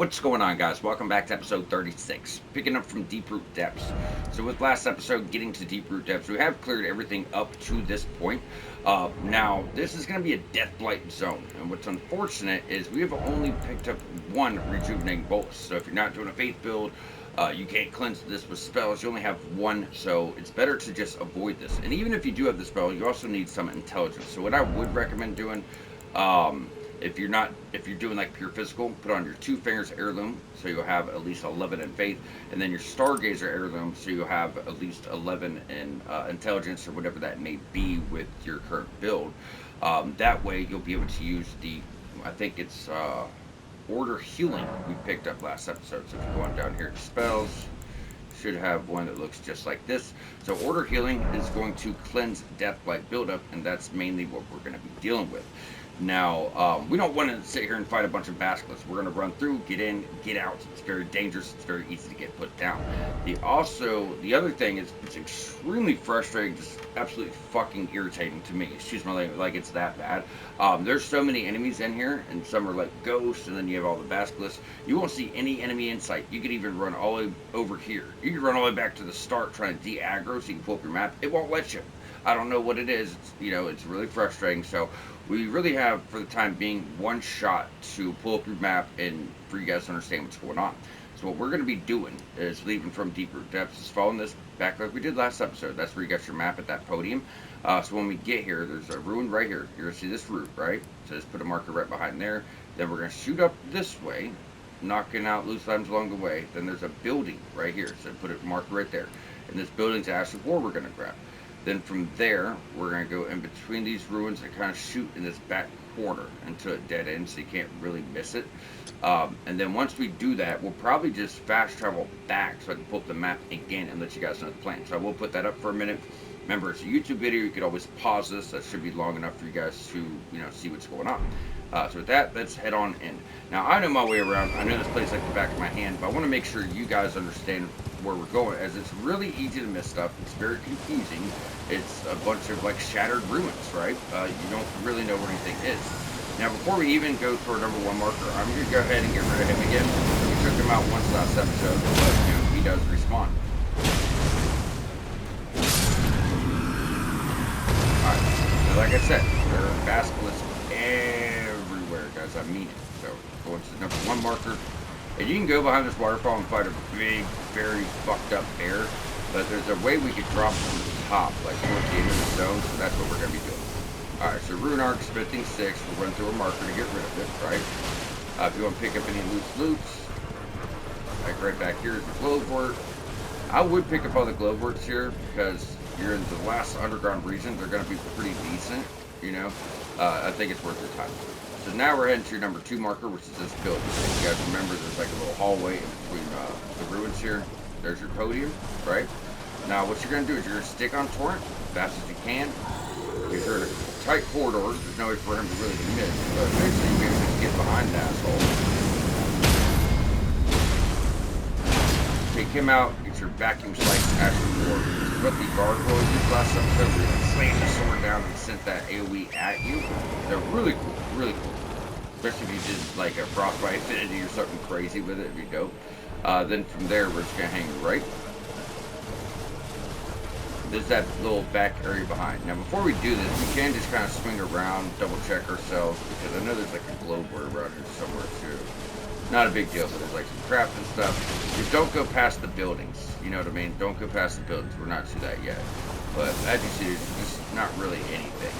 What's going on, guys? Welcome back to episode 36, picking up from deeproot depths. So with last episode getting to deeproot depths, we have cleared everything up to this point. Now this is going to be a death blight zone, and what's unfortunate is we have only picked up one rejuvenating bolus. So if you're not doing a faith build, you can't cleanse this with spells. You only have one, so it's better to just avoid this. And even if you do have the spell, you also need some intelligence. So what I would recommend doing, if you're doing like pure physical, put on your 2 fingers heirloom, so you'll have at least 11 in faith, and then your stargazer heirloom, so you'll have at least 11 in intelligence or whatever that may be with your current build. That way you'll be able to use I think it's order healing we picked up last episode. So if you go on down here to spells, should have one that looks just like this. So order healing is going to cleanse death blight buildup, and that's mainly what we're going to be dealing with. Now, we don't want to sit here and fight a bunch of basilisks. We're going to run through, get in, get out. It's very dangerous. It's very easy to get put down. The other thing is, it's extremely frustrating, just absolutely fucking irritating to me. Excuse my language, like it's that bad. There's so many enemies in here, and some are like ghosts, and then you have all the basilisks. You won't see any enemy in sight. You could even run all the way over here. You can run all the way back to the start trying to de-aggro so you can pull up your map. It won't let you. I don't know what it is. It's really frustrating. So we really have, for the time being, one shot to pull up your map and for you guys to understand what's going on. So what we're going to be doing is leaving from deeproot depths, is following this back like we did last episode. That's where you got your map at that podium. So when we get here, there's a ruin right here. You're going to see this root, right? So just put a marker right behind there. Then we're going to shoot up this way, knocking out loose items along the way. Then there's a building right here. So put a marker right there. And this building's Ash of War we're going to grab. Then from there, we're going to go in between these ruins and kind of shoot in this back corner until it dead ends, so you can't really miss it. And then once we do that, we'll probably just fast travel back so I can pull up the map again and let you guys know the plan. So I will put that up for a minute. Remember, it's a YouTube video. You could always pause this. That should be long enough for you guys to, see what's going on. So with that, let's head on in. Now, I know my way around. I know this place like the back of my hand, but I want to make sure you guys understand where we're going, as it's really easy to miss stuff. It's very confusing. It's a bunch of like shattered ruins, right? You don't really know where anything is. Now, before we even go to our number 1 marker, I'm going to go ahead and get rid of him again. We took him out once last episode, but he does respawn. Alright, so like I said, there are basilisks everywhere, guys. I mean it. So, going to the number 1 marker. And you can go behind this waterfall and fight a big, very fucked up bear, but there's a way we could drop from the top, like towards the end of the zone, so that's what we're going to be doing. Alright, so Rune Arc, Smithing 6, we'll run through a marker to get rid of it, right? If you want to pick up any loose loots, like right back here is the Glowwort. I would pick up all the Glowworts here, because you're in the last underground region, they're going to be pretty decent, I think it's worth your time. So now we're heading to your number 2 marker, which is this building. If you guys remember, there's like a little hallway in between the ruins here. There's your podium, right? Now what you're going to do is you're going to stick on Torrent as fast as you can. If you're in a tight corridor, there's no way for him to really miss. But eventually you'll be able to get behind the asshole. Take him out, get your vacuum slice Ash of War. This is what the gargoyles used last episode. Where you slammed the sword down and sent that AoE at you. They're really cool, really cool. Especially if you did like a frostbite affinity or something crazy with it, it'd be dope. Then from there, we're just gonna hang right. There's that little back area behind. Now, before we do this, we can just kind of swing around, double check ourselves, because I know there's like a globe around here somewhere too. Not a big deal, but there's like some craft and stuff. Just don't go past the buildings. You know what I mean? Don't go past the buildings. We're not to that yet. But as you see, there's just not really anything.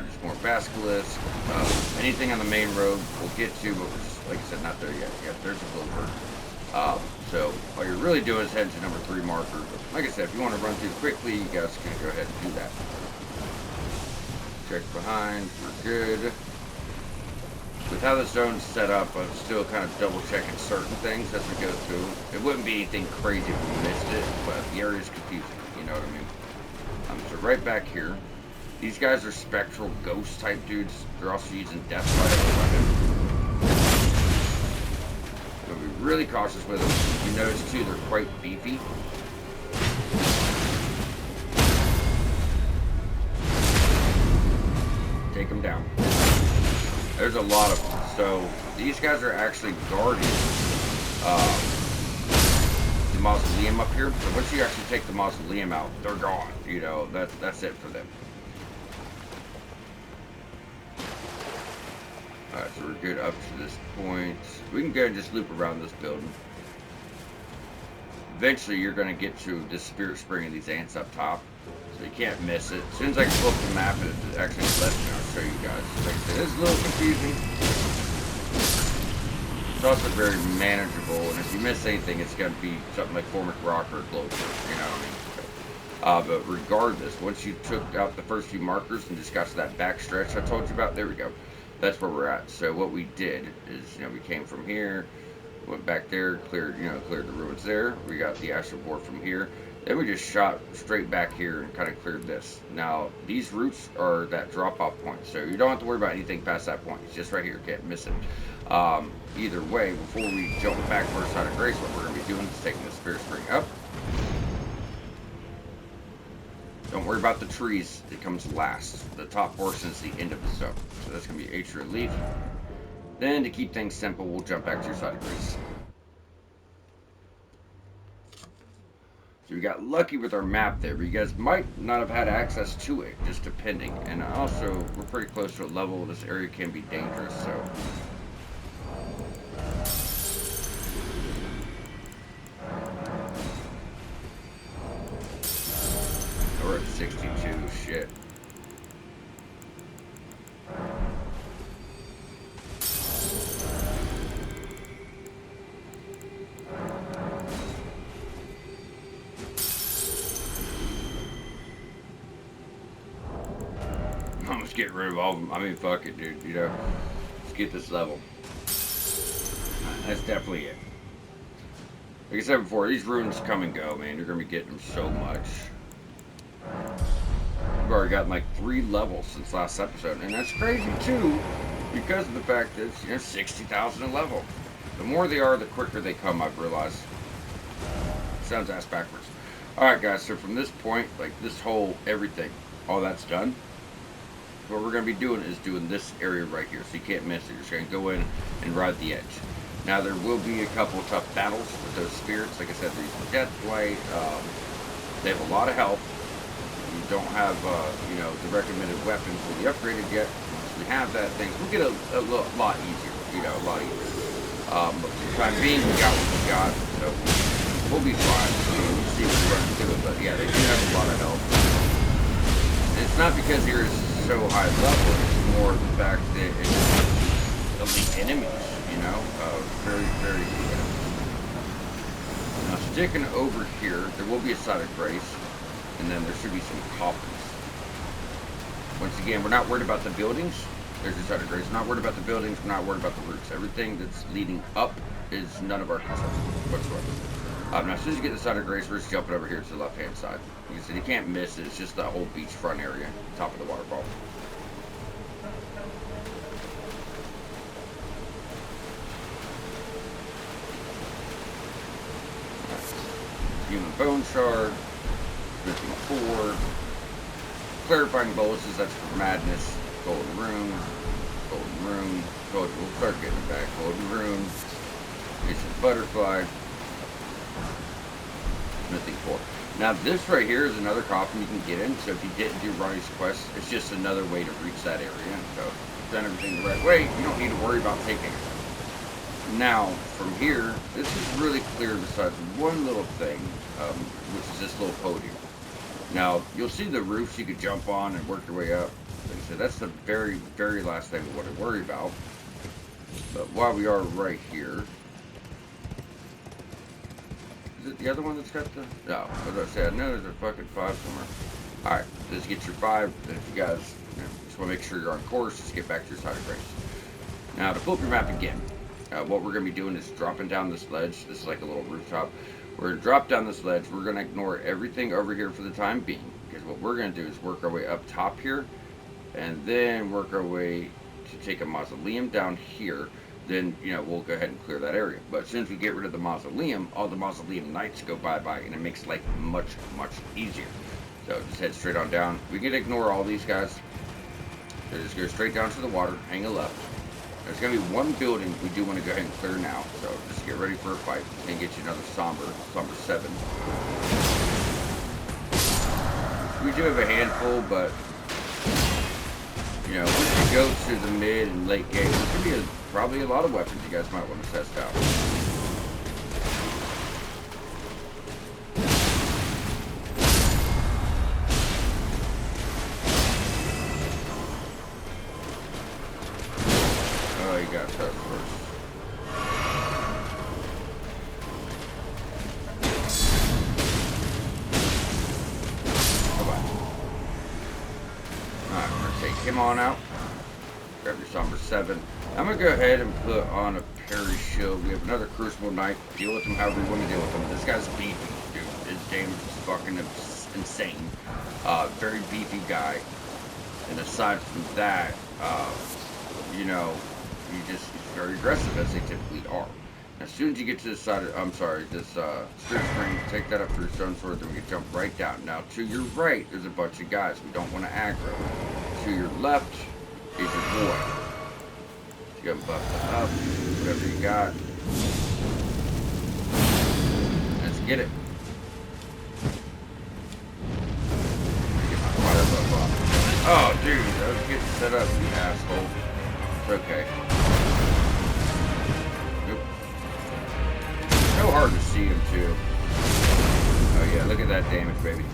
Just more basilisks. Anything on the main road we'll get to, but we're just, like I said, not there yet. Yeah, there's a Glowwort. So all you're really doing is heading to number 3 marker. But like I said, if you want to run through quickly, you guys can go ahead and do that. Check behind. We're good. With how the zone's set up, I'm still kind of double checking certain things as we go through. It wouldn't be anything crazy if we missed it, but the area's confusing. You know what I mean? So right back here. These guys are spectral ghost type dudes. They're also using death light as a weapon. So be really cautious with them. You notice too, they're quite beefy. Take them down. There's a lot of them. So these guys are actually guarding the mausoleum up here. So once you actually take the mausoleum out, they're gone. You know, that's it for them. Alright, so we're good up to this point. We can go and just loop around this building. Eventually, you're going to get to this spirit spring of these ants up top. So you can't miss it. As soon as I flip the map, it actually lets me. I'll show you guys. Like I said, it's a little confusing. It's also very manageable, and if you miss anything, it's going to be something like Formic Rock or Glowworm, you know what I mean? But regardless, once you took out the first few markers and just got to that back stretch I told you about, there we go. That's where we're at. So what we did is, you know, we came from here, went back there, cleared the ruins there. We got the astral board from here. Then we just shot straight back here and kind of cleared this. Now, these roots are that drop-off point, so you don't have to worry about anything past that point. It's just right here. Can't miss it. Either way, before we jump back for a side of grace, what we're going to be doing is taking the spirit spring up. Don't worry about the trees. It comes last. The top portion is the end of the zone. So that's going to be H relief. Then, to keep things simple, we'll jump back to your side of grace. So we got lucky with our map there, but you guys might not have had access to it, just depending. And also, we're pretty close to a level. This area can be dangerous, so... We're at 62, shit. I'm just getting rid of all of them. I mean, fuck it, dude, you know. Let's get this level. That's definitely it. Like I said before, these runes come and go, man. You're going to be getting them so much. We've already gotten like 3 levels since last episode, and that's crazy too, because of the fact that it's, you know, 60,000 a level. The more they are, the quicker they come, I've realized. Sounds ass backwards. Alright guys, so from this point, like this whole everything, all that's done. What we're going to be doing is doing this area right here, so you can't miss it. You're just going to go in and ride the edge. Now there will be a couple of tough battles with those spirits. Like I said, they're using Deathblight. They have a lot of health. You don't have, you know, the recommended weapon fully upgraded yet. Once we have that, things will get a lot easier, you know, a lot easier. But for the time being, we got what we got, so we'll be fine. We'll see what we're running through it, but yeah, they do have a lot of health. And it's not because you're so high level, it's more the fact that it's elite enemies, you know, very, very good. Now, sticking over here, there will be a side of grace. And then there should be some coffins. Once again, we're not worried about the buildings. There's your side of grace. We're not worried about the buildings. We're not worried about the roots. Everything that's leading up is none of our concern whatsoever. Now, as soon as you get the side of grace, we're just jumping over here to the left-hand side. Like I said, you can't miss it. It's just that whole beachfront area, top of the waterfall. Human bone shard. 54. Clarifying boluses, that's for madness. Golden rune. Golden rune. Golden, we'll start getting it back. Golden rune. Ancient butterfly. Smithing 4. Now this right here is another coffin you can get in, so if you didn't do Ronnie's quest, it's just another way to reach that area. So if you've done everything the right way, you don't need to worry about taking it. Now, from here, this is really clear besides one little thing, which is this little podium. Now, you'll see the roofs you could jump on and work your way up. Like I said, that's the very, very last thing we want to worry about. But while we are right here... Is it the other one that's got the... No, what did I say? I know there's a fucking 5 somewhere. Alright, just get your 5. And if you guys just want to make sure you're on course, just get back to your side of grace. Now, to pull up your map again, what we're going to be doing is dropping down this ledge. This is like a little rooftop. We're going to drop down this ledge. We're going to ignore everything over here for the time being. Because what we're going to do is work our way up top here. And then work our way to take a mausoleum down here. Then, you know, we'll go ahead and clear that area. But as soon as we get rid of the mausoleum, all the mausoleum knights go bye-bye. And it makes life much, much easier. So just head straight on down. We can ignore all these guys. So just go straight down to the water. Hang a left. There's going to be one building we do want to go ahead and clear now, so just get ready for a fight and get you another Somber 7. We do have a handful, but, you know, once you go to the mid and late game, there's going to be probably a lot of weapons you guys might want to test out. Got that first. Come on. Alright, we're gonna take him on out. Grab your Somber 7. I'm gonna go ahead and put on a parry shield. We have another Crucible Knight. Deal with him however you want to deal with him. This guy's beefy, dude. His damage is fucking insane. Very beefy guy. And aside from that, you know, he's very aggressive, as they typically are. And as soon as you get to the side of, I'm sorry, this Spirit Spring, take that up through Stone Sword, then we can jump right down. Now, to your right, there's a bunch of guys. We don't want to aggro. To your left is your boy. You got buff up, whatever you got. Let's get it. Get my fire buff off. Oh, dude, I was getting set up, you asshole. It's okay. So hard to see him too. Oh yeah, look at that damage, baby.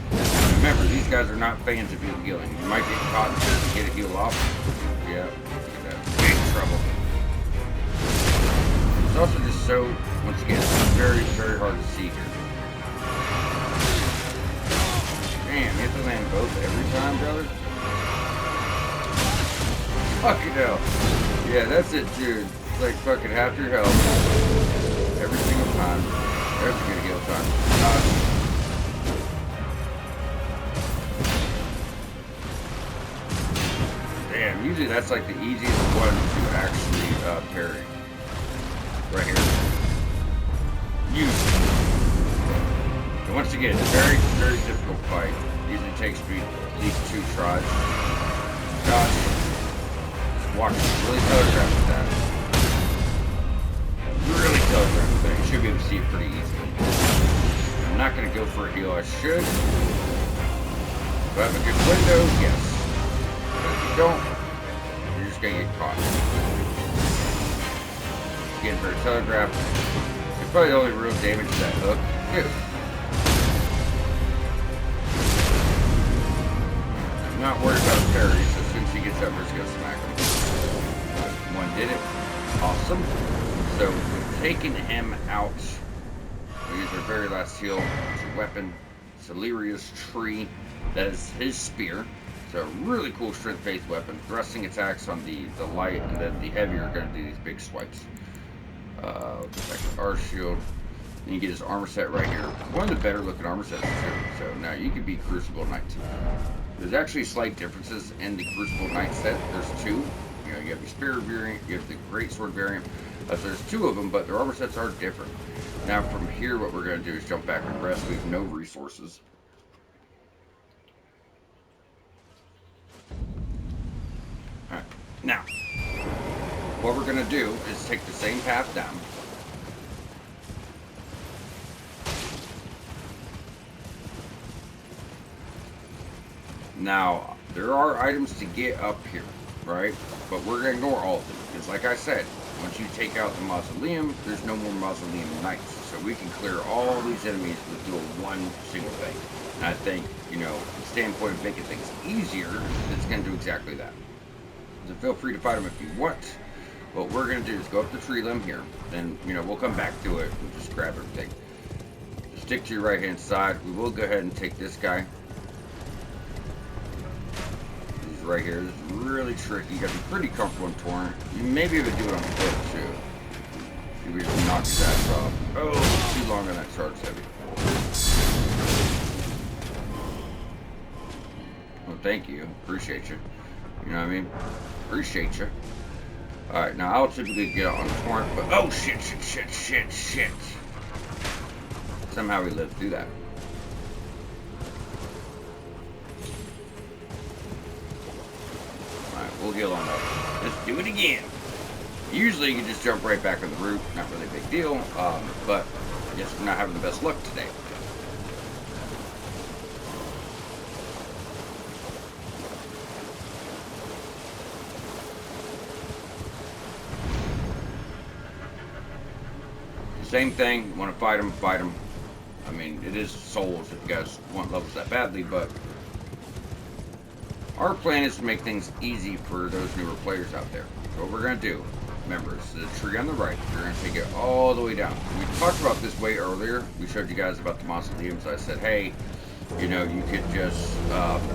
Remember, these guys are not fans of you healing. You might get caught and get a heal off. Yeah, look at that. Big trouble. It's also just so, once again, very, very hard to see here. Damn, you have to land both every time, brother? Fucking hell. Yeah, that's it, dude. It's like fucking half your health. Every single time. There's a good heal time. Damn, usually that's like the easiest one to actually parry. Right here. Usually. And once again, it's a very, very difficult fight. Usually takes me at least 2 tries. Gosh. Just watch it. Really telegraph with that. Really telegraph with that. You should be able to see it pretty easily. I'm not going to go for a heal. I should. Do I have a good window? Yes. But if you don't, you're just going to get caught. Getting very telegraphed. It's probably the only real damage to that hook. Dude. I'm not worried about parries. As soon as he gets up, we're just going to smack him. One did it. Awesome. So we've taken him out. We use our very last heal. It's a weapon. Celeria's Tree. That is his spear. It's a really cool strength-based weapon. Thrusting attacks on the light, and then the heavier are going to do these big swipes. Back to our shield. And you get his armor set right here. One of the better looking armor sets too. So now you could be Crucible Knight. There's actually slight differences in the Crucible Knight set. There's 2. You know, you have the Spear variant, you have the Great Sword variant. So there's 2 of them, but their armor sets are different. Now from here, what we're going to do is jump back and rest. We have no resources. Alright, now, what we're going to do is take the same path down. Now, there are items to get up here, right? But we're going to ignore all of them. Because like I said, once you take out the Mausoleum, there's no more Mausoleum Knights. So we can clear all these enemies with doing one single thing. And I think, you know, from the standpoint of making things easier, it's going to do exactly that. So feel free to fight them if you want. What we're going to do is go up the tree limb here. Then, you know, we'll come back to it and just grab everything. Just stick to your right-hand side. We will go ahead and take this guy. Right here. This is really tricky. You gotta be pretty comfortable in torrent. You may be able to do it on foot too. You just knock his ass off. Oh, too long on that charge heavy. Well, thank you. Appreciate you. You know what I mean? Appreciate you. Alright, now I'll typically get on torrent, but oh shit. Somehow we lived through that. We'll heal on up. Let's do it again. Usually you just jump right back on the roof, not really a big deal, but I guess we're not having the best luck today. Same thing, you want to fight them, fight them. I mean, it is souls if you guys want levels that badly, but our plan is to make things easy for those newer players out there. So what we're going to do, remember, it's the tree on the right. We're going to take it all the way down. We talked about this way earlier. We showed you guys about the mausoleums. I said, hey, you know, you could just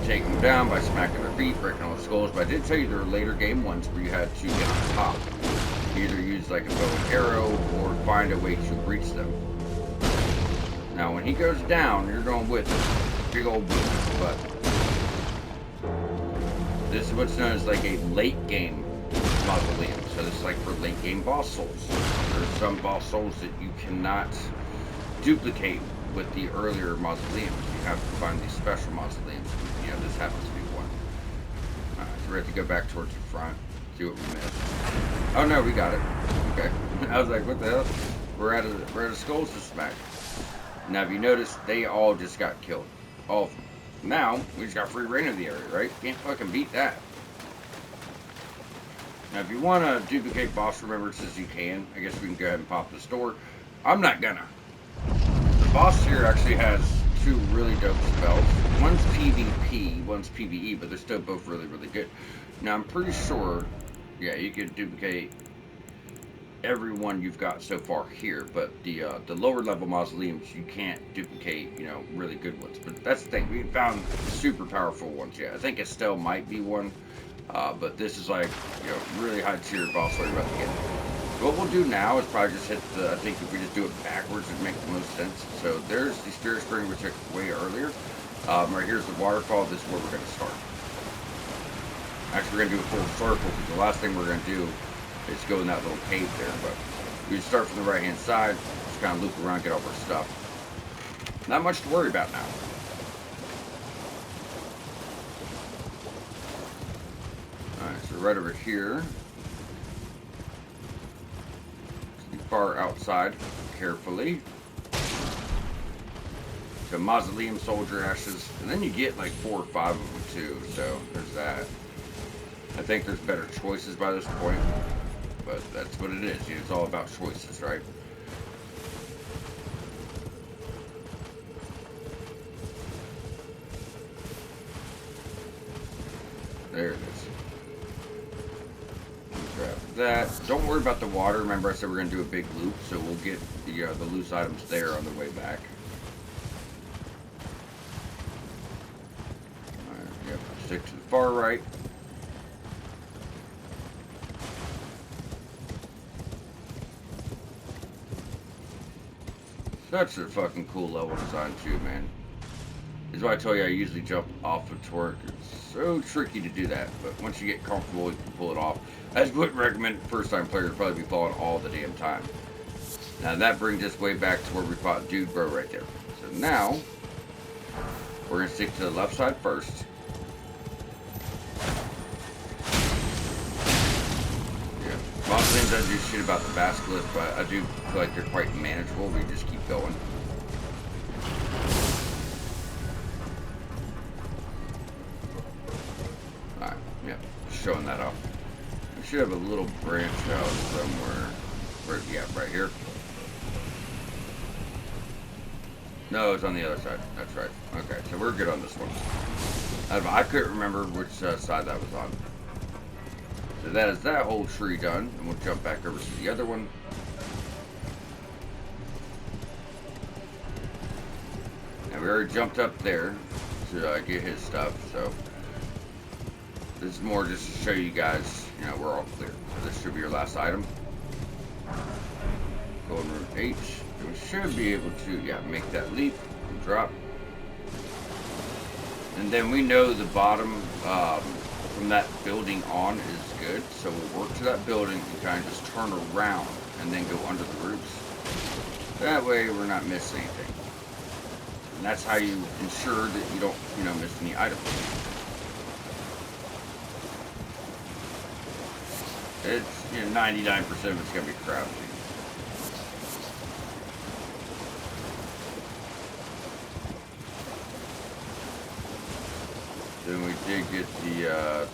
take them down by smacking their feet, breaking all the skulls. But I did tell you there were later game ones where you had to get on top. Either use like a bow and arrow or find a way to reach them. Now when he goes down, you're going with him. Big old boom. But this is what's known as like a late game mausoleum. So this is like for late game boss souls. There's some boss souls that you cannot duplicate with the earlier mausoleums. You have to find these special mausoleums. You know, this happens to be one. Alright, so we have to go back towards the front. See what we missed. Oh no, we got it. Okay. I was like, what the hell? We're out of skulls to smack. Now if you notice, they all just got killed. All of them. Now, we just got free reign of the area, right? Can't fucking beat that. Now if you want to duplicate boss remembrances, you can. I guess we can go ahead and pop the store. I'm not gonna. The boss here actually has two really dope spells. One's PvP, one's PvE, but they're still both really, really good. Now I'm pretty sure, yeah, you could duplicate every one you've got so far here, but the lower level mausoleums you can't duplicate, you know, really good ones. But that's the thing, we found super powerful ones. Yeah, I think Estelle might be one, but this is like, you know, really high tier boss fight you're about to get. What we'll do now is probably just hit the, I think if we just do it backwards, it'd make the most sense. So there's the Spirit Spring we took way earlier. Right here's the waterfall. This is where we're going to start. Actually, we're going to do a full circle because the last thing we're going to do is go in that little cave there. But we just start from the right hand side, just kind of loop around, get all our stuff. Not much to worry about now. Alright, so right over here. Far outside, carefully. So mausoleum soldier ashes, and then you get like 4 or 5 of them too. So there's that. I think there's better choices by this point, but that's what it is. It's all about choices, right? There it is. Grab that. Don't worry about the water. Remember I said we're going to do a big loop, so we'll get the loose items there on the way back. Alright, yep. Stick to the far right. Such a fucking cool level design too, man. This is why I tell you I usually jump off of torque. It's so tricky to do that, but once you get comfortable, you can pull it off. I wouldn't recommend first-time players probably be falling all the damn time. Now that brings us way back to where we fought Dude Bro right there. So now, we're going to stick to the left side first. Yeah, mausoleums doesn't do shit about the basilisk, but I do feel like they're quite manageable. We just keep going. Alright, yeah, showing that off. We should have a little branch out somewhere. Where's the gap? Right here? No, it's on the other side. That's right. Okay, so we're good on this one. I couldn't remember which side that was on. So that is that whole tree done. And we'll jump back over to the other one. And we already jumped up there to get his stuff, so this is more just to show you guys, you know, we're all clear. So this should be your last item. Golden root H. We should be able to, yeah, make that leap and drop. And then we know the bottom from that building on is good. So we'll work to that building and kind of just turn around and then go under the roofs. That way we're not missing anything. And that's how you ensure that you don't, you know, miss any items. It's, 99% of it's going to be crouching. Then we did get the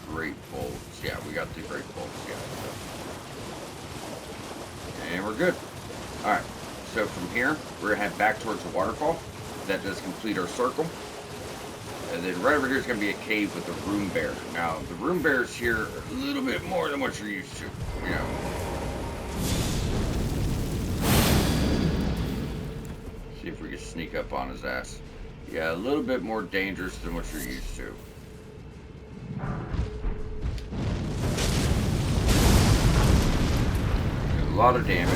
great bolts. Yeah, we got the great bolts. Yeah. And we're good. Alright, so from here, we're going to head back towards the waterfall. That does complete our circle. And then right over here is going to be a cave with a room bear. Now, the room bears here are a little bit more than what you're used to, See if we can sneak up on his ass. Yeah, a little bit more dangerous than what you're used to. A lot of damage.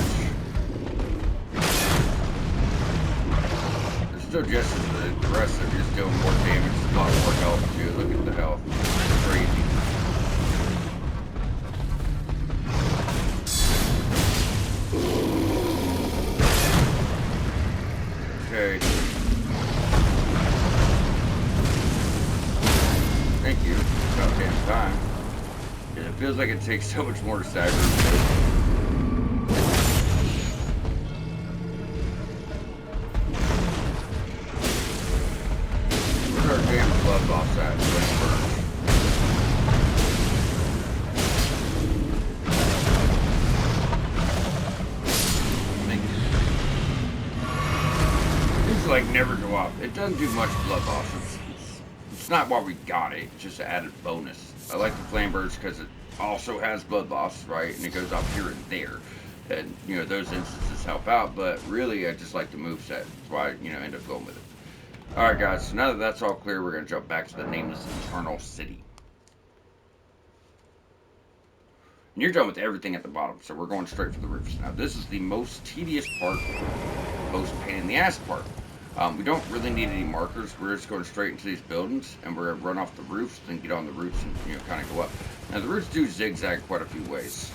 They're still just as aggressive, just doing more damage, a lot more health too. Look at the health. It's crazy. Okay. Thank you. About damn time. Yeah, it feels like it takes so much more to stagger. Where's our damn blood loss at? Thank you. These like never go up. It doesn't do much blood loss. It's not why we got it. It's just an added bonus. I like the flame birds because it also has blood loss, right? And it goes up here and there. And, those instances help out. But really, I just like the moveset. That's why I, end up going with it. Alright, guys. So now that that's all clear, we're going to jump back to the Nameless Eternal City. And you're done with everything at the bottom. So we're going straight for the roofs. Now, this is the most tedious part. Most pain in the ass part. We don't really need any markers. We're just going straight into these buildings, and we're going to run off the roofs, then get on the roofs and, kind of go up. Now, the roofs do zigzag quite a few ways.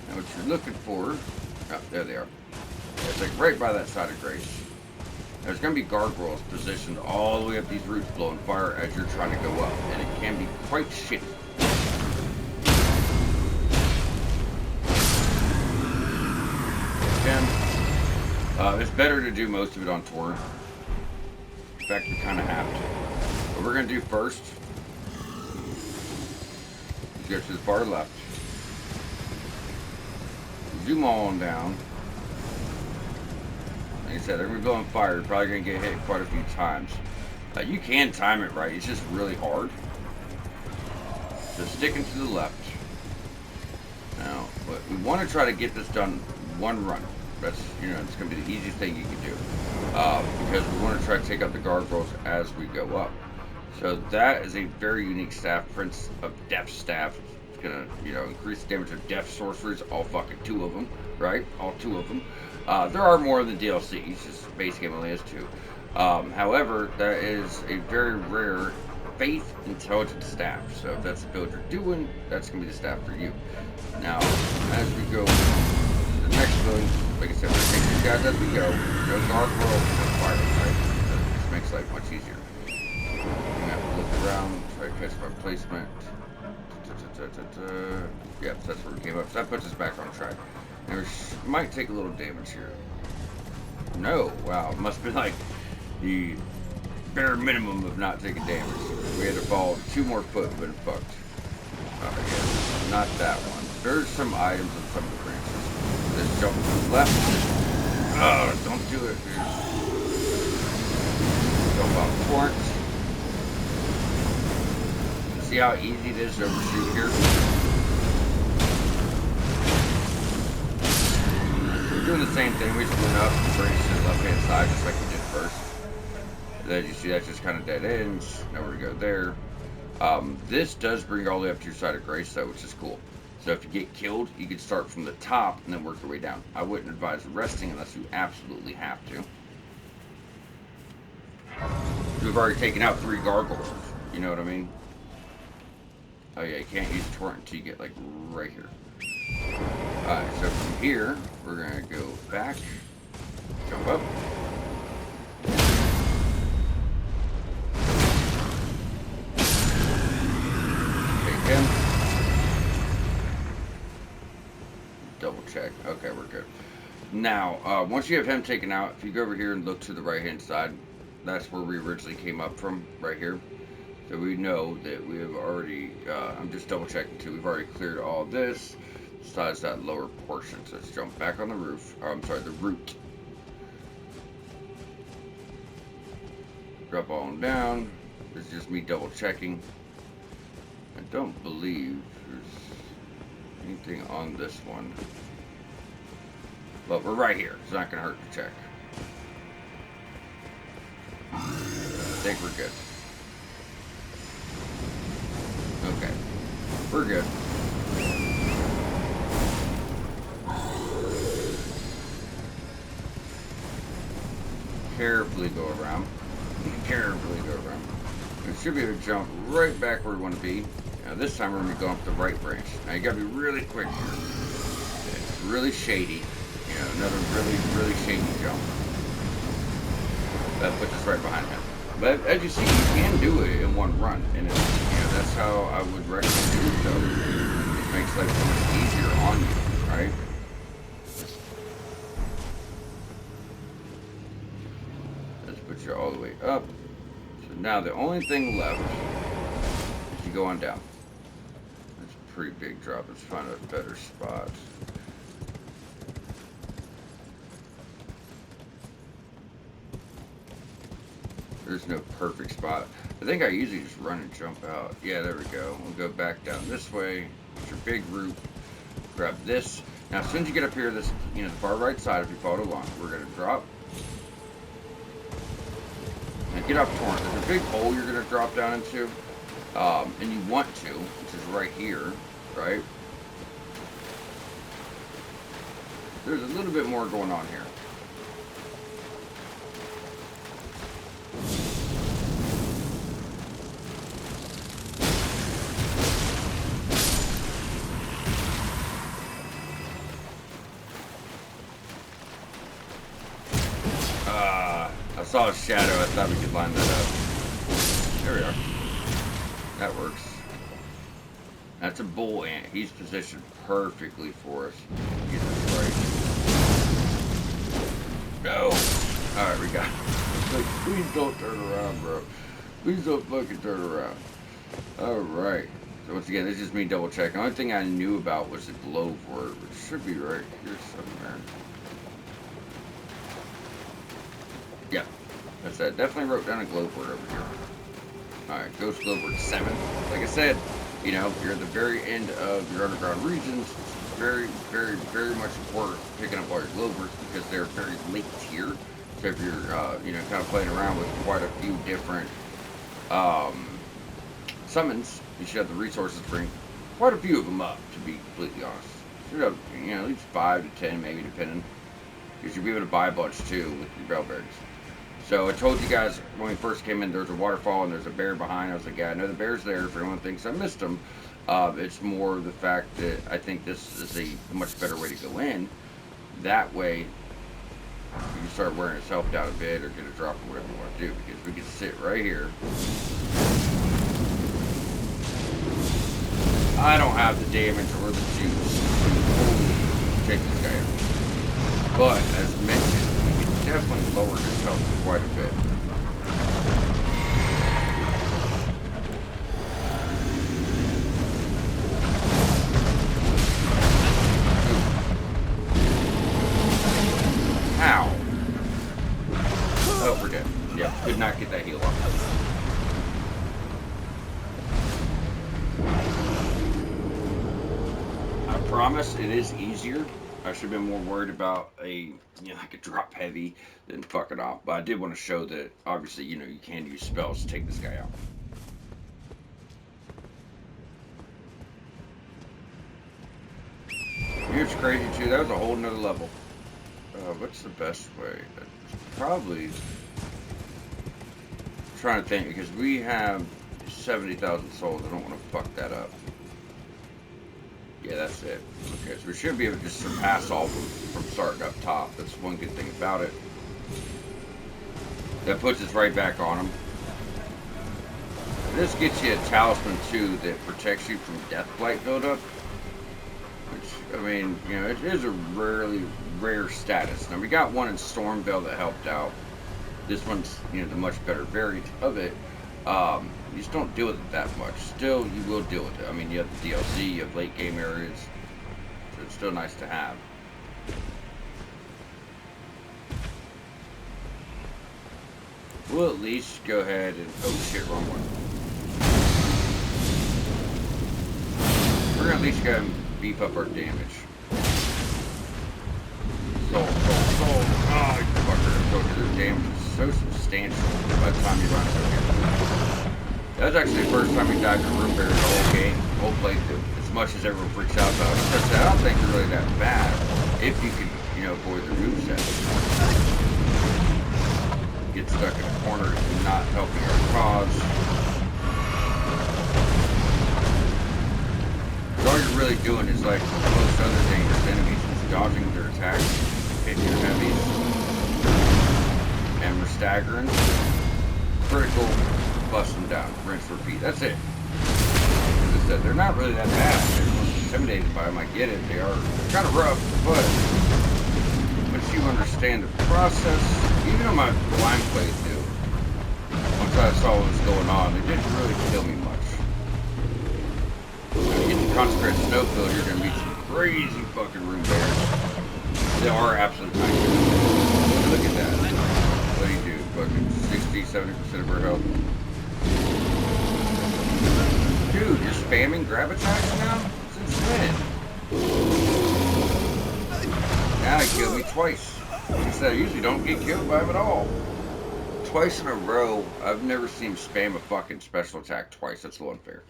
Now, what you're looking for... Oh, there they are. It's like right by that side of Grace. There's going to be gargoyles positioned all the way up these roofs blowing fire as you're trying to go up, and it can be quite shitty. It's better to do most of it on tour. In fact, we kind of have to. What we're going to do first is go to the far left. Zoom on down. Like I said, they're going to be blowing fire. You're probably going to get hit quite a few times. You can time it right. It's just really hard. So sticking to the left. Now, we want to try to get this done one run. That's, it's going to be the easiest thing you can do. Because we want to try to take out the gargoyles as we go up. So that is a very unique staff, Prince of Death staff. It's going to, increase the damage of death sorceries, all fucking 2 of them, right? All 2 of them. There are more in the DLC, it's just base game only has 2. However, that is a very rare faith intelligent staff. So if that's the build you're doing, that's going to be the staff for you. Now, as we go to the next building, like I said, we're taking these guys as we go. No gargoyle, no fire, right? This makes life much easier. I'm going to have to look around, try to catch my placement. Yep, that's where we came up. So that puts us back on track. Now, we might take a little damage here. No, wow, it must be like the bare minimum of not taking damage. We had to fall 2 more foot, but fucked. Yeah, not that one. There's some items in some of the branches. Let's jump to the left. Oh, don't do it, dude. Jump off the torrent. See how easy it is to overshoot here? We're doing the same thing. We just went up and brace to the left-hand side just like we did first. And then you see that's just kind of dead ends. Now we're going to go there. This does bring you all the way up to your side of Grace, though, which is cool. So if you get killed, you can start from the top and then work your way down. I wouldn't advise resting unless you absolutely have to. We've already taken out 3 gargoyles. You know what I mean? Oh yeah, you can't use torrent until you get like right here. Alright, so from here, we're gonna go back, jump up. Take him. Now, once you have him taken out, if you go over here and look to the right-hand side, that's where we originally came up from, right here. So we know that we have already, I'm just double checking too, we've already cleared all this, besides that lower portion. So let's jump back on the roof, or I'm sorry, the root. Drop on down. This is just me double checking. I don't believe there's anything on this one. But we're right here. It's not going to hurt to check. I think we're good. Okay. We're good. Carefully go around. Carefully go around. We should be able to jump right back where we want to be. Now this time we're going to go up the right branch. Now you got to be really quick here. It's really shady. You know, another really shady jump. That puts us right behind him. But as you see, you can do it in one run, and it's, you know, that's how I would recommend doing so. It makes life so much easier on you, right? Let's put you all the way up. So now the only thing left is you go on down. That's a pretty big drop. Let's find a better spot. There's no perfect spot. I think I usually just run and jump out. Yeah, there we go. We'll go back down this way. Get your big root. Grab this. Now, as soon as you get up here, this, you know, the far right side, if you follow along, we're going to drop. Now, get up torrent. There's a big hole you're going to drop down into. And you want to, which is right here, right? There's a little bit more going on here. I saw a shadow. I thought we could line that up. There we are. That works. That's a bull ant. He's positioned perfectly for us. Get this right. No. Alright, we got it. Like, please don't turn around, bro. Please don't fucking turn around. Alright. So once again, this is just me double checking. The only thing I knew about was the globe word, which should be right here somewhere. Yeah. I said, definitely wrote down a globe word over here. Alright, Ghost Globe Word 7. Like I said, you know, you're at the very end of your underground regions. It's very much worth picking up all your globe words because they're very late tier. So if you're, you know, kind of playing around with quite a few different summons, you should have the resources to bring quite a few of them up, to be completely honest. You should have, you know, at least 5 to 10 maybe, depending. Because you'll be able to buy a bunch too with your bellberries. So I told you guys when we first came in, there's a waterfall and there's a bear behind. I was like, yeah, I know the bear's there. If anyone thinks I missed him, it's more the fact that I think this is a much better way to go in. That way, you can start wearing yourself down a bit or get a drop or whatever you want to do. Because we can sit right here. I don't have the damage or the juice to take this guy out. But as mentioned, definitely lowered his health quite a bit. Ow. Oh, we're dead. Yeah, could not get that heal off. I promise it is easier. I should have been more worried about like a drop heavy than fuck it off. But I did want to show that, obviously, you know, you can use spells to take this guy out. It's crazy, too. That was a whole nother level. What's the best way? Probably trying to think, because we have 70,000 souls. I don't want to fuck that up. Yeah, that's it. Okay, so we should be able to just surpass all of them from starting up top. That's one good thing about it. That puts us right back on them. This gets you a talisman, too, that protects you from death blight buildup. Which, I mean, you know, it is a rare status. Now we got one in Stormvale that helped out. This one's, you know, the much better variant of it. You just don't deal with it that much. Still, you will deal with it. I mean, you have the DLC, you have late game areas, so it's still nice to have. We'll at least go ahead and, oh shit, wrong one. We're gonna at least go and beef up our damage. Soul. Oh, you fucker. Your damage is so substantial by the time you run through here. That was actually the first time we died to room bear in the whole game, whole playthrough. As much as everyone freaks out about it. Because I don't think they're really that bad if you can, you know, avoid the moveset. Get stuck in a corner and not helping our cause. All you're really doing is like most other dangerous enemies, is dodging their attacks, hitting your heavies, and we're staggering. Critical, bust them down, rinse, repeat. That's it. As I said, they're not really that bad. Everyone's intimidated by them. I get it. They are kind of rough, but once you understand the process, even on my blind playthrough, once I saw what was going on, it didn't really kill me much. When you get the consecrated snowfield, you're going to meet some crazy fucking room bears. They are absolute nightmares. Look at that. What do you do? Fucking 60-70% of our health. Dude, you're spamming grab attacks now? Since when? Now he killed me twice. He said I usually don't get killed by him at all. Twice in a row, I've never seen him spam a fucking special attack twice. That's a little unfair.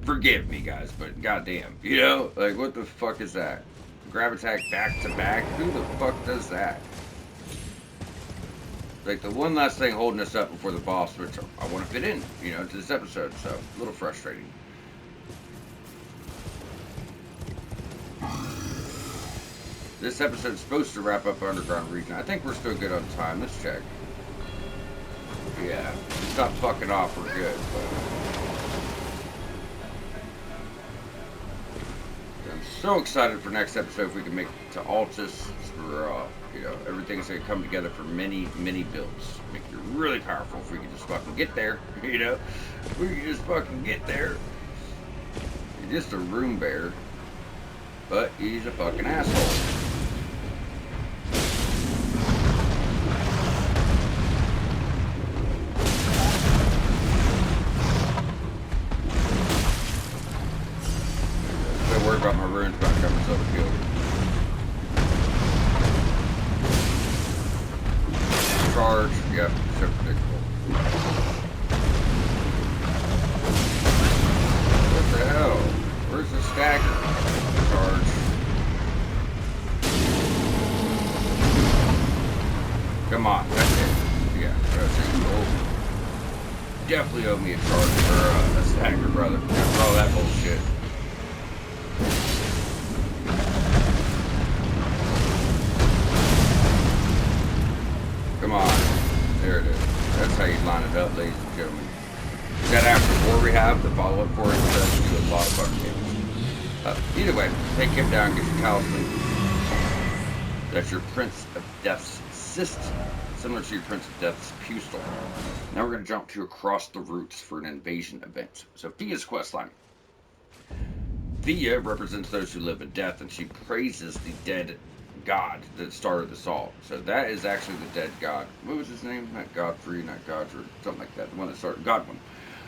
Forgive me, guys, but goddamn, you know, like what the fuck is that? Grab attack back to back? Who the fuck does that? Like the one last thing holding us up before the boss, which I want to fit in, you know, to this episode, so a little frustrating. This episode's supposed to wrap up Underground Region. I think we're still good on time. Let's check. Yeah, stop fucking off. We're good. But I'm so excited for next episode if we can make it to Altus. For you know, everything's gonna come together for many builds. Make it really powerful if we can just fucking get there. You know, if we can just fucking get there. You're just a room bear, but he's a fucking asshole. About my runes, but I got myself killed. Charge, yep, so predictable. What the hell? Where's the stagger? Charge. Come on, that's it. Yeah, that's it. Oh. Definitely owe me a charge or a stagger, brother. After all that bullshit. Come on. There it is. That's how you line it up, ladies and gentlemen. That after war we have, the follow-up for it does do a lot of fucking damage. Either way, take him down, get your talisman. That's your Prince of Death's cyst, similar to your Prince of Death's pustule. Now we're going to jump to Across the Roots for an invasion event. So Fia's questline. Fia represents those who live in death, and she praises the dead god that started this all. So that is actually the dead god. What was his name? Not Godfrey, not Godfrey, something like that. The one that started Godwin.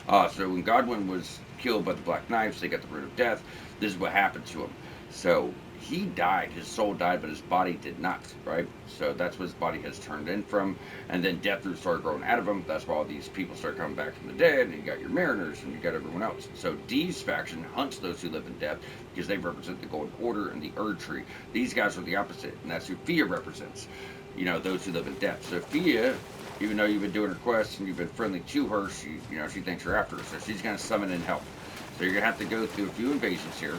So when Godwin was killed by the Black Knights, they got the root of death. This is what happened to him. So he died, his soul died, but his body did not, right? So that's what his body has turned in from. And then death root started growing out of him. That's why all these people start coming back from the dead, and you got your mariners, and you got everyone else. So Dee's faction hunts those who live in death because they represent the Golden Order and the Erd Tree. These guys are the opposite, and that's who Fia represents. You know, those who live in death. So Fia, even though you've been doing her quests and you've been friendly to her, she thinks you're after her. So she's going to summon in help. So you're going to have to go through a few invasions here.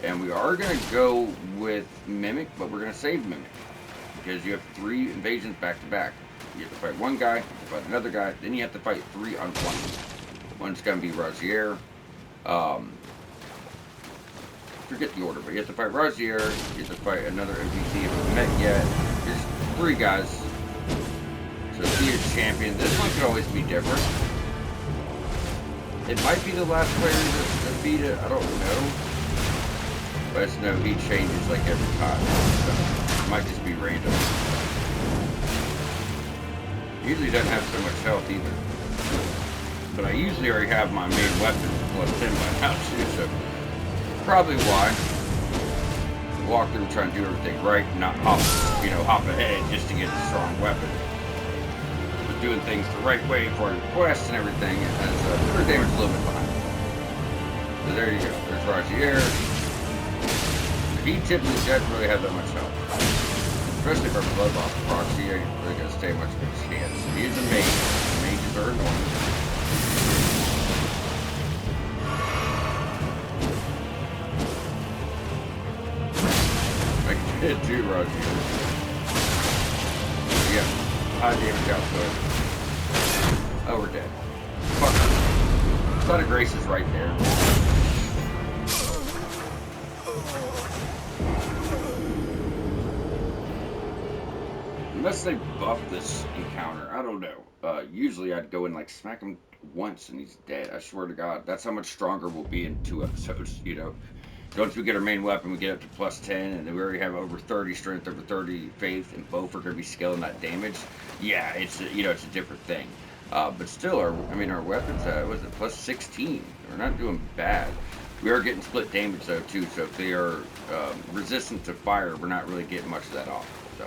And we are going to go with Mimic, but we're going to save Mimic. Because you have 3 invasions back to back. You have to fight one guy, you have to fight another guy, then you have to fight 3 on 1. 1's going to be Razier. forget the order, but you have to fight Razier, you have to fight another NPC you haven't met yet. There's 3 guys. So he is champion. This one could always be different. It might be the last player to defeat it, I don't know. But I just know he changes like every time. So it might just be random. Usually doesn't have so much health either. But I usually already have my main weapon plus 10 by now too, so probably why. Walk through trying to do everything right, not hop ahead just to get a strong weapon. But doing things the right way for the quest and everything, as crit damage a little bit behind. So there you go. There's Razier. He typically doesn't really have that much health. Especially for blood loss proxy, you ain't really gonna stay much of a chance. He is a mage. Mages are annoying. I did too, Razier. Yeah, high damage output. Oh, we're dead. Fuck. Son of Grace is right there. Unless they buff this encounter, I don't know. Usually I'd go and like smack him once and he's dead. I swear to God, that's how much stronger we'll be in 2 episodes. You know, once we get our main weapon, we get up to plus 10, and then we already have over 30 strength, over 30 faith, and both are going to be scaling that damage. Yeah, it's it's a different thing. But still, our weapons was it plus 16? We're not doing bad. We are getting split damage though too. So if they are resistant to fire, we're not really getting much of that off. So.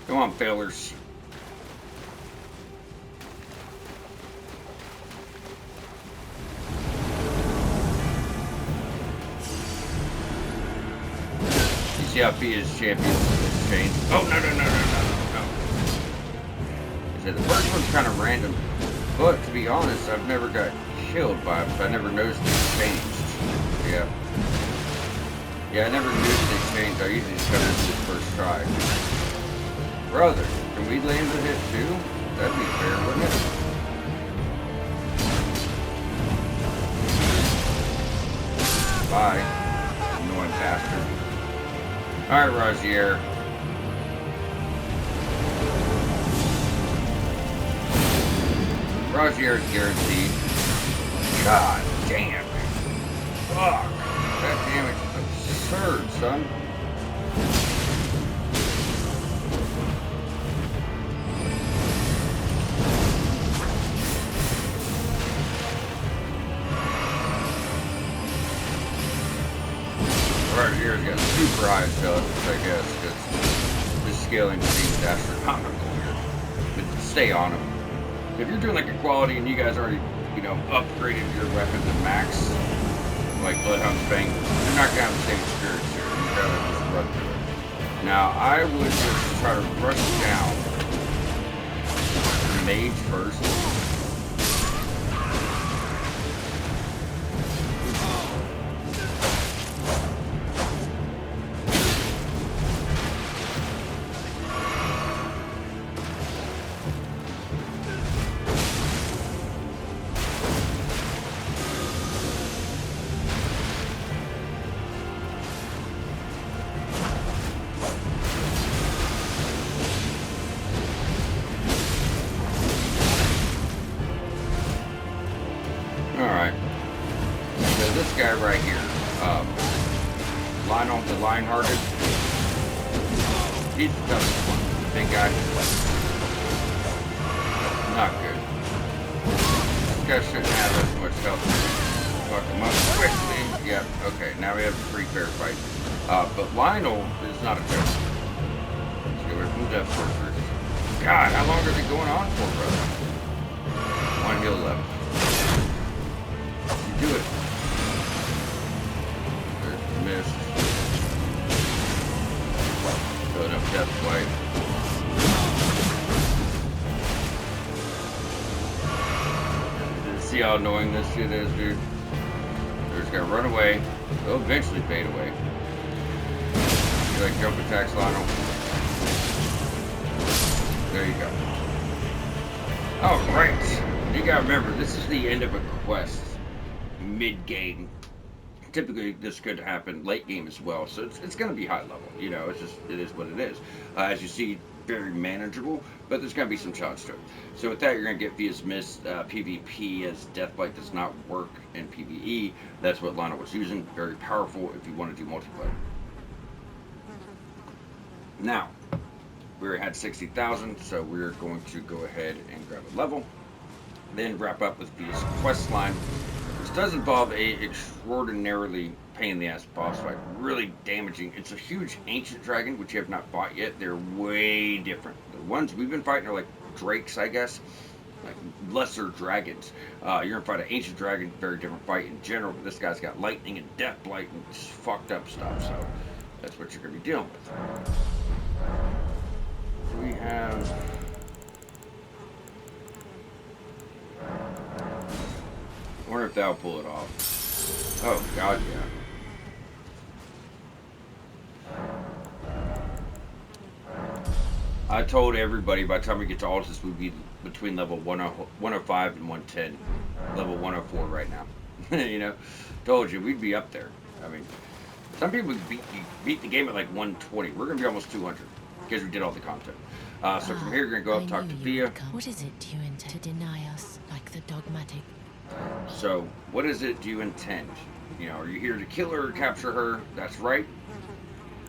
Come on, failures. You see how P is champion change? Oh, no. I said the first one's kind of random, but to be honest, I've never got killed by it, so I never noticed it changed. Yeah, I never noticed it changed. I usually just got into this first try. Brother, can we land the hit too? That'd be fair, wouldn't it? Bye, annoying bastard. Alright, Razier. Razier is guaranteed. God damn. Fuck. That damage is absurd, son. Razier's got super high intelligence, I guess, because this scaling seems astronomical here. But stay on him. If you're doing like equality and you guys already, upgraded your weapon to max, like Bloodhound's Fang, you're not gonna have the same experience here. You gotta just run through it. Now, I would just try to rush down the mage first. Alright. So this guy right here, the Lionhearted, he's the toughest one. The big guy. Not good. This guy shouldn't have as much health. Fuck him up quickly. Yep, okay, now we have a free fair fight. But Lionel is not a joke. Let's get away from Death Sorcerers. God, how long are they going on for, brother? 1 heal left. Do it. Missed. Building up Death Flight. See how annoying this shit is, dude? They're just gonna run away. They'll eventually fade away. You like jump attacks, Lionel? There you go. All right. You gotta remember, this is the end of a quest, mid-game. Typically, this could happen late game as well, so it's gonna be high level. You know, it is what it is. As you see, very manageable, but there's gonna be some challenge to it. So with that, you're gonna get Via's Mist PvP, as Deathblight does not work in PvE. That's what Lana was using. Very powerful if you want to do multiplayer. Now, we had 60,000, so we're going to go ahead and grab a level. Then wrap up with Via's quest line, which does involve a extraordinarily pain in the ass boss fight. Really damaging. It's a huge ancient dragon, which you have not fought yet. They're way different. The ones we've been fighting are like drakes, I guess. Like lesser dragons. You're gonna fight an ancient dragon, very different fight in general, but this guy's got lightning and death blight and just fucked up stuff, so that's what you're gonna be dealing with. We have... I wonder if that'll pull it off. Oh, God, yeah. I told everybody by the time we get to Altus, we'd be between level 105 and 110. Level 104 right now. You know? Told you, we'd be up there. I mean, some people beat the game at like 120. We're going to be almost 200 because we did all the content. So from here, you're going to go up, talk to Via. What is it do you intend to deny us, like the dogmatic? So, what is it do you intend? You know, are you here to kill her or capture her? That's right.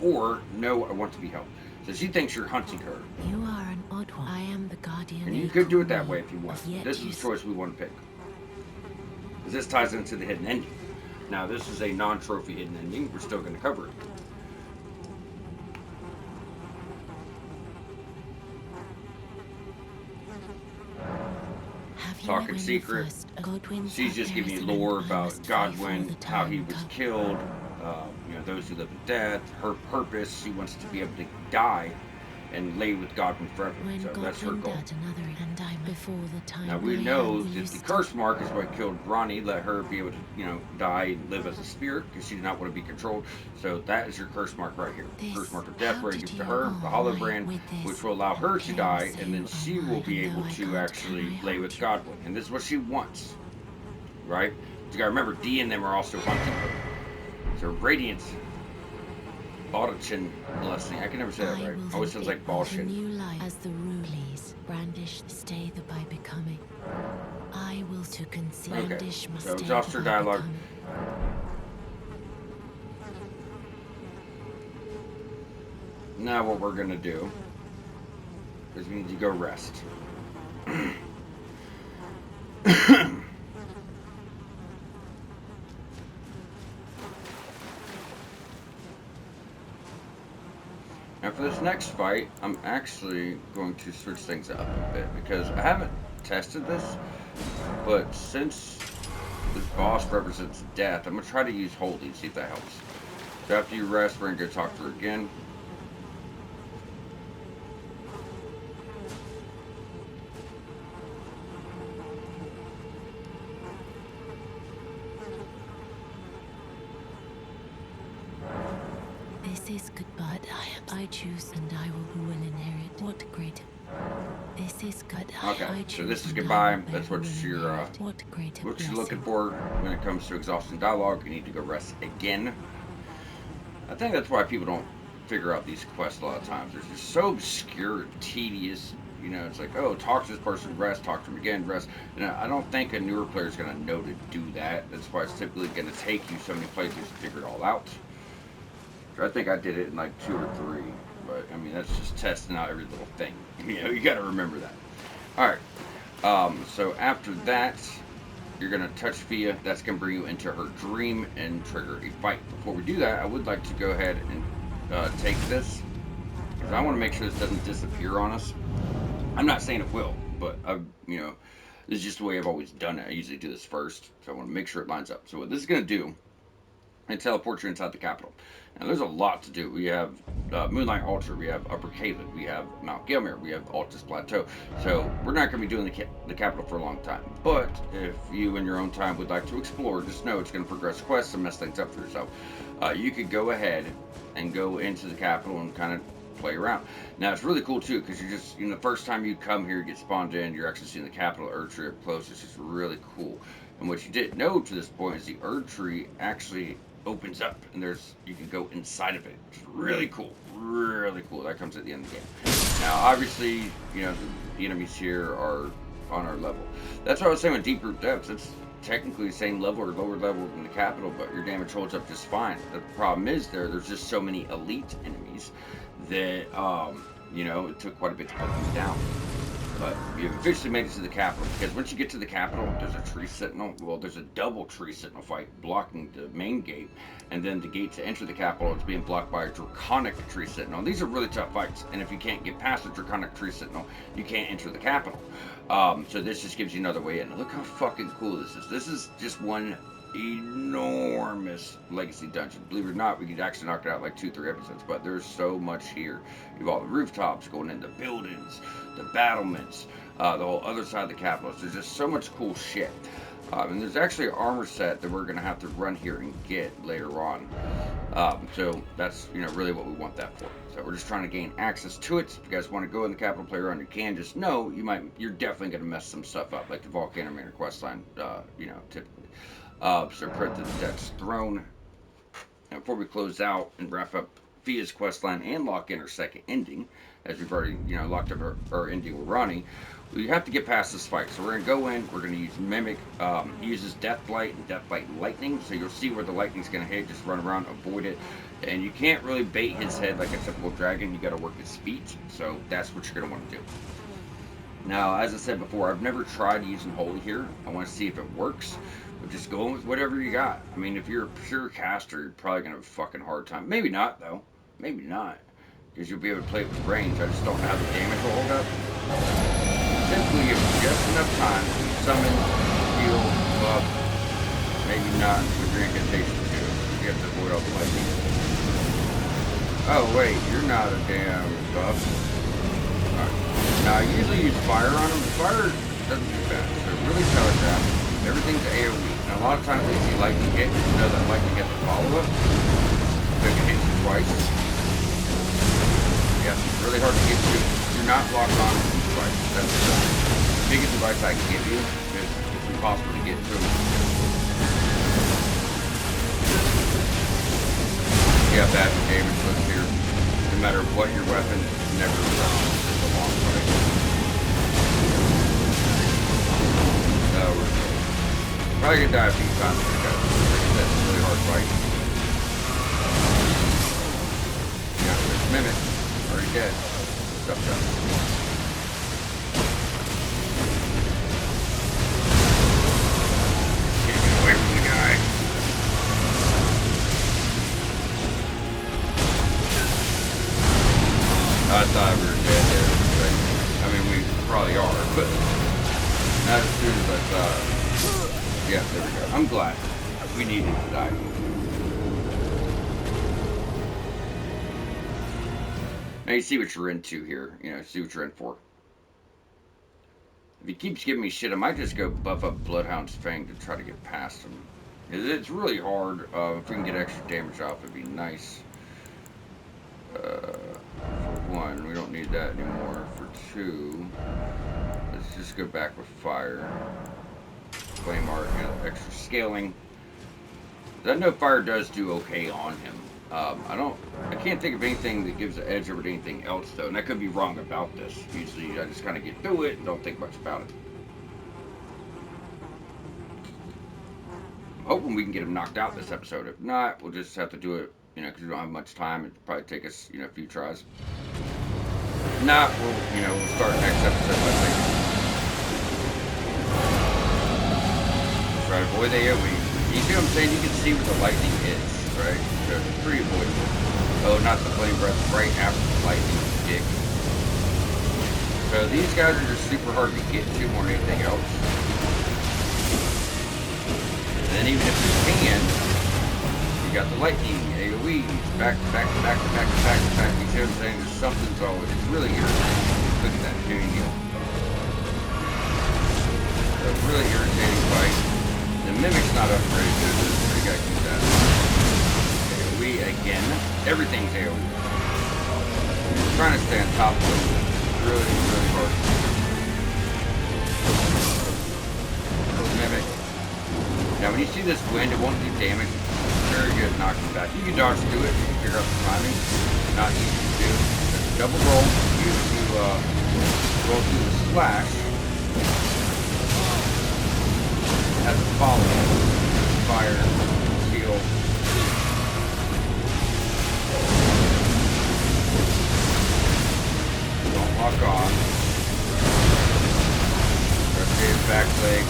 Or, no, I want to be helped. So she thinks you're hunting her. You are an odd one. I am the guardian. And you could do it that way if you want. This is the choice we want to pick. Because this ties into the hidden ending. Now, this is a non-trophy hidden ending. We're still going to cover it. Talking secret. She's just giving you lore about Godwin, how he was killed, you know, those who live in death, her purpose. She wants to be able to die and lay with Godwin forever. So that's her goal. Now we know that the curse mark is what killed Ronnie, let her be able to, you know, die and live as a spirit because she did not want to be controlled. So that is your curse mark right here. Curse mark of death, where you give to her, the hollow brand, which will allow her to die, and then she will be able to actually lay with Godwin. And this is what she wants, right? You gotta remember, D and them are also hunting her. So Radiance, Baldachin blessing. I can never say that right. Always sounds like bullshit. As the rules brandish, stay the by becoming. I will to conceive. Okay, so exhaust her dialogue. Now what we're gonna do is we need to go rest. Now for this next fight, I'm actually going to switch things up a bit because I haven't tested this, but since this boss represents death, I'm going to try to use Holy, see if that helps. So after you rest, we're going to go talk to her again. This is good, but I choose and I will inherit. What great. This is good. Okay, so this is goodbye. That's what you're looking for when it comes to exhausting dialogue. You need to go rest again. I think that's why people don't figure out these quests a lot of times. They're just so obscure and tedious. You know, it's like, oh, talk to this person, rest, talk to them again, rest. You know, I don't think a newer player is going to know to do that. That's why it's typically going to take you so many playthroughs to figure it all out. I think I did it in like 2 or 3, but I mean that's just testing out every little thing. You know, you got to remember that. All right. So after that, you're gonna touch Via. That's gonna bring you into her dream and trigger a fight. Before we do that, I would like to go ahead and take this because I want to make sure this doesn't disappear on us. I'm not saying it will, but you know, this is just the way I've always done it. I usually do this first, so I want to make sure it lines up. So what this is gonna do, and teleport you inside the capital. Now, there's a lot to do. We have Moonlight Altar, we have Upper Caven, we have Mount Gelmir, we have Altus Plateau. So we're not going to be doing the capital for a long time. But if you in your own time would like to explore, just know it's going to progress quests and mess things up for yourself. You could go ahead and go into the capital and kind of play around. Now it's really cool too because you just, the first time you come here, you get spawned in, you're actually seeing the capital Erd tree up close. It's just really cool. And what you didn't know to this point is the Erd tree actually opens up and you can go inside of it. It's really cool. Really cool. That comes at the end of the game. Now obviously, the enemies here are on our level. That's what I was saying with deeproot depths. It's technically the same level or lower level than the capital, but your damage holds up just fine. The problem is there's just so many elite enemies that it took quite a bit to put them down. But you've officially made it to the capital, because once you get to the capital, there's a tree sentinel. Well, there's a double tree sentinel fight blocking the main gate, and then the gate to enter the capital is being blocked by a draconic tree sentinel. These are really tough fights, and if you can't get past the draconic tree sentinel, you can't enter the capital. So this just gives you another way in. Look how fucking cool this is. This is just one enormous legacy dungeon. Believe it or not, we could actually knock it out like 2-3 episodes, but there's so much here. You've all the rooftops going into buildings, the battlements, the whole other side of the capital. So there's just so much cool shit. And there's actually an armor set that we're going to have to run here and get later on. So that's really what we want that for. So we're just trying to gain access to it. If you guys want to go in the capital, play around, you can. Just know you're definitely going to mess some stuff up, like the Volcano Manor questline, typically. So prep to the Death's Throne. Now, before we close out and wrap up Fia's questline and lock in our second ending, as we've already locked up our ending with Ronnie, we have to get past this fight. So we're gonna go in. We're gonna use Mimic. He uses Death Blight and Death Blight Lightning. So you'll see where the lightning's gonna hit. Just run around, avoid it, and you can't really bait his head like a typical dragon. You got to work his feet. So that's what you're gonna want to do. Now, as I said before, I've never tried using Holy here. I want to see if it works. Just go with whatever you got. I mean, if you're a pure caster, you're probably going to have a fucking hard time. Maybe not, though. Maybe not. Because you'll be able to play it with range. I just don't know how the damage will hold up. Typically, if just enough time to summon, heal, buff, maybe not with your incantation too. You have to avoid all the lightning. Oh, wait. You're not a damn buff. Alright. Now, I usually use fire on them. Fire doesn't do that. So really telegraph. Everything's AoE. Now, a lot of times they see lightning hit, you know that lightning gets a follow-up. So it can hit you twice. Yeah, it's really hard to get to. You're not locked on twice. That's the biggest advice I can give you. It's impossible to get to. Yeah, bad damage list here. No matter what your weapon, it's never it's a long fight. So we're probably gonna die a few times because that's a really hard fight. Yeah, there's Mimic. Already dead. Stuff done. Can't get away from the guy. I thought we were dead there. I mean, we probably are, but not as soon as I thought. Yeah, there we go. I'm glad. We needed to die. Now you see what you're into here. See what you're in for. If he keeps giving me shit, I might just go buff up Bloodhound's Fang to try to get past him. It's really hard. If we can get extra damage off, it'd be nice. For one, we don't need that anymore. For two, let's just go back with fire. Flame art, extra scaling. I know fire does do okay on him. I can't think of anything that gives an edge over to anything else though, and I could be wrong about this. Usually I just kind of get through it and don't think much about it. I'm hoping we can get him knocked out this episode. If not, we'll just have to do it, because we don't have much time. It'll probably take us, a few tries. If not, we'll start next episode by taking try to avoid the AoE. You see what I'm saying? You can see where the lightning is, right? So it's pretty avoidable. Oh, not the flame breath, right after the lightning dick. So these guys are just super hard to get to more than anything else. And then even if you can, you got the lightning, AoE, back to back to back to back to back to back. You see what I'm saying? There's something's always, it's really irritating. Look at that, doing it. So really irritating fight. The Mimic's not upgraded to this, so you gotta keep that. AoE again. Everything's AoE. trying to stay on top of it. Really, really hard. Mimic. Now, when you see this wind, it won't do damage. Very good knocking back. You can dodge through it. You can figure out the timing. Not easy to do. Double roll. Use to roll through the slash. Has a follow. Fire. Steel. Don't lock on. Rotate his back leg.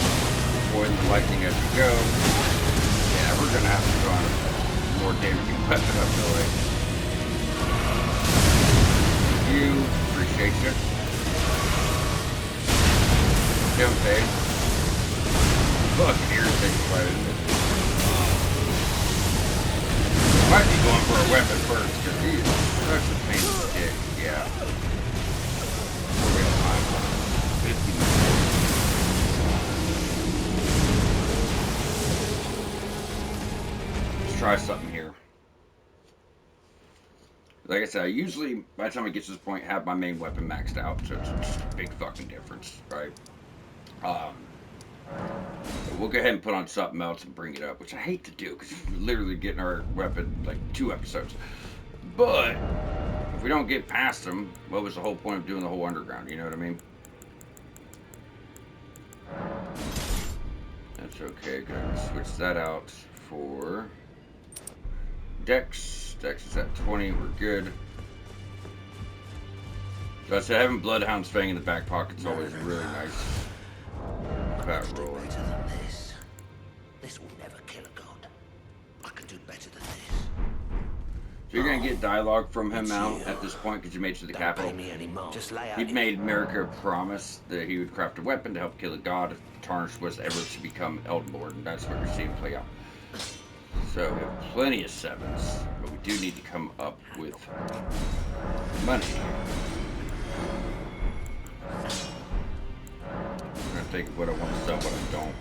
Avoid the lightning as you go. Yeah, we're gonna have to go on a more damaging weapon, I feel like. You appreciate you. Don't they? Fucking irritating fight, isn't it? Might be going for a weapon first, because he is such a pain in the dick. Yeah. Real time. 50 minutes. Let's try something here. Like I said, I usually, by the time it gets to this point, have my main weapon maxed out, so it's just a big fucking difference, right? We'll go ahead and put on something else and bring it up, which I hate to do, because we're literally getting our weapon, like, 2 episodes. But, if we don't get past them, what was the whole point of doing the whole underground, you know what I mean? That's okay, gonna switch that out for Dex. Dex is at 20, we're good. So I said having Bloodhound's Fang in the back pocket is always really nice. About rolling. Better than this. This will never kill a god. I can do better than this. So you're gonna get dialogue from him now at this point because you made it to the capital. Don't pay me anymore. Just lay out. He'd made America a promise that he would craft a weapon to help kill a god if Tarnish was ever to become Elden Lord, and that's what you're seeing play out. So we have plenty of 7s, but we do need to come up with money. I'm gonna think of what I want to sell, what I don't.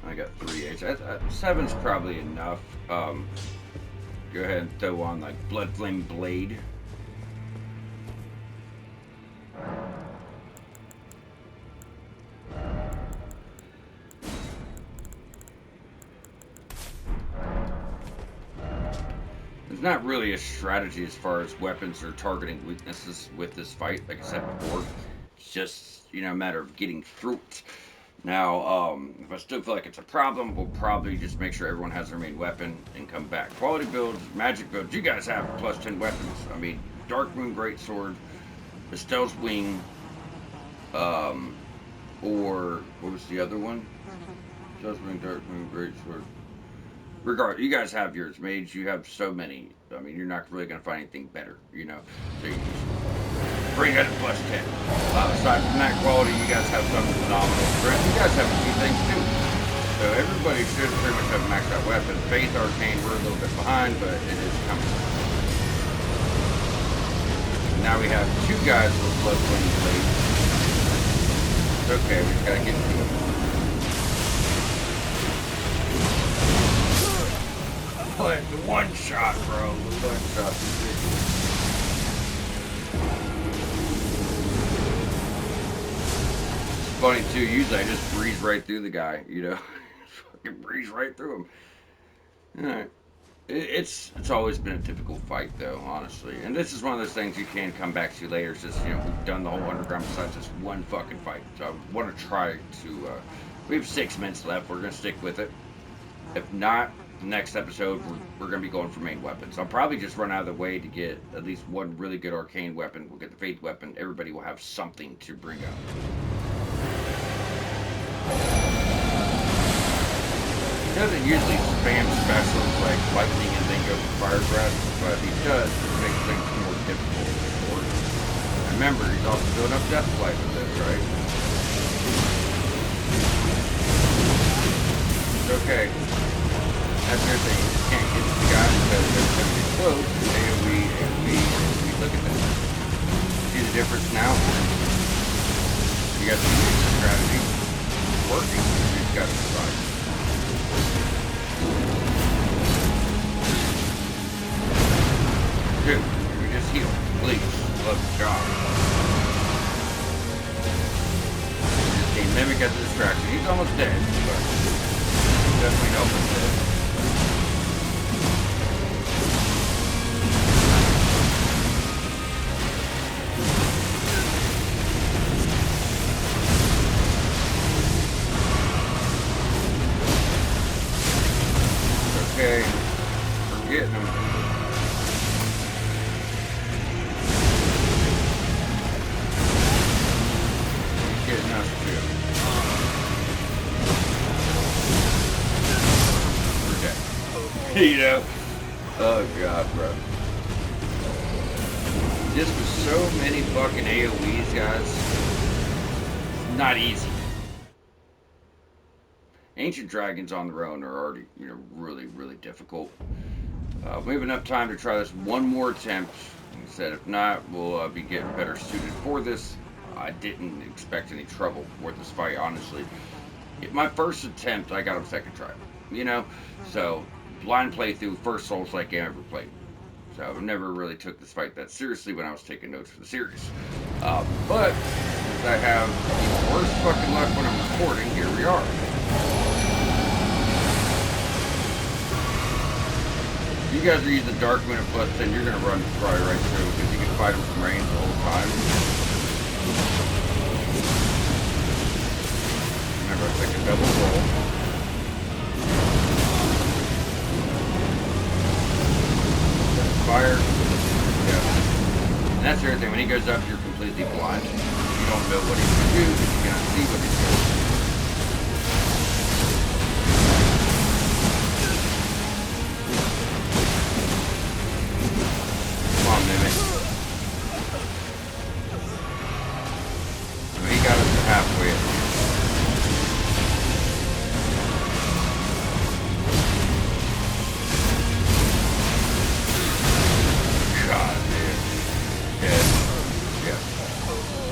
I got 3 H. 7's probably enough. Go ahead and throw on like Blood Flame Blade. There's not really a strategy as far as weapons or targeting weaknesses with this fight, like I said before. It's just, you know, a matter of getting through it. Now, if I still feel like it's a problem, we'll probably just make sure everyone has their main weapon and come back. Quality builds, magic builds, you guys have plus 10 weapons. I mean, Dark Moon Greatsword, Estelle's Wing, or, what was the other one? Estelle's Wing, Dark Moon Greatsword. Regardless, you guys have yours. Mage, you have so many. I mean, you're not really going to find anything better, you know. So you just bring it at plus 10. Aside from that quality, you guys have some phenomenal strength. You guys have a few things too. So everybody should pretty much have maxed out weapons. Faith, Arcane, we're a little bit behind, but it is coming. Now we have 2 guys with Blood Flame Blade. It's okay, we just got to get to them. But the one shot, bro. The one shot is ridiculous. It's funny too. Usually I just breeze right through the guy. You know, fucking breeze right through him. All right. It's always been a typical fight though, honestly. And this is one of those things you can come back to later. It's just, you know, we've done the whole underground besides this one fucking fight. So I want to try to. We have 6 minutes left. We're gonna stick with it. If not, next episode we're going to be going for main weapons. I'll probably just run out of the way to get at least one really good arcane weapon. We'll get the faith weapon. Everybody will have something to bring up. He doesn't usually spam specials like lightning and then go for fire breath, but he does make things more difficult. Remember, he's also doing up death flight with this, right? It's okay. That's your thing. You can't get to the guy because they're going to get close. AoE. Look at this. See the difference now? You got the strategy. working. He's got to survive. Dude, we just heal. Please. Love the job. Just a mimic as a distraction. He's almost dead, but definitely helping dead. Okay, we're getting him. He's getting us too. We're dead. You know? Oh god, bro. Just with so many fucking AoEs, guys. It's not easy. Ancient dragons on their own are already, really, really difficult. We have enough time to try this one more attempt. Like I said, if not, we'll be getting better suited for this. I didn't expect any trouble for this fight, honestly. My first attempt, I got him second try. So blind playthrough, first Souls-like game I ever played. So I never really took this fight that seriously when I was taking notes for the series. But since I have the worst fucking luck when I'm recording, here we are. If you guys are using Dark Moon Plus, then you're gonna run probably right through because you can fight them from range the whole time. Remember, it's like a double roll. Fire. Yeah. And that's the other thing. When he goes up, you're completely blind. You don't know what he's gonna do. You cannot see what he's doing. Halfway. God, dude. Yeah.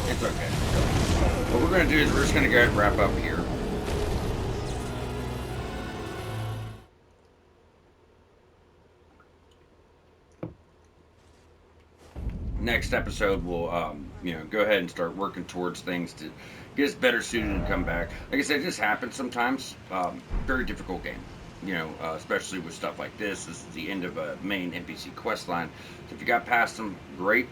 It's okay. What we're going to do is we're just going to go ahead and wrap up here. Next episode, we'll, go ahead and start working towards things to get us better suited and come back. Like I said, it just happens sometimes. Very difficult game, especially with stuff like this. This is the end of a main NPC quest line. So if you got past them, great.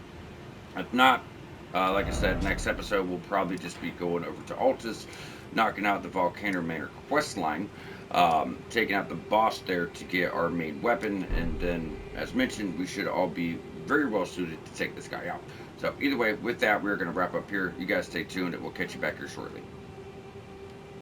If not, like I said, next episode we'll probably just be going over to Altus, knocking out the Volcano Manor quest line, taking out the boss there to get our main weapon, and then, as mentioned, we should all be very well suited to take this guy out. So either way, with that, we're going to wrap up here. You guys stay tuned, and we'll catch you back here shortly.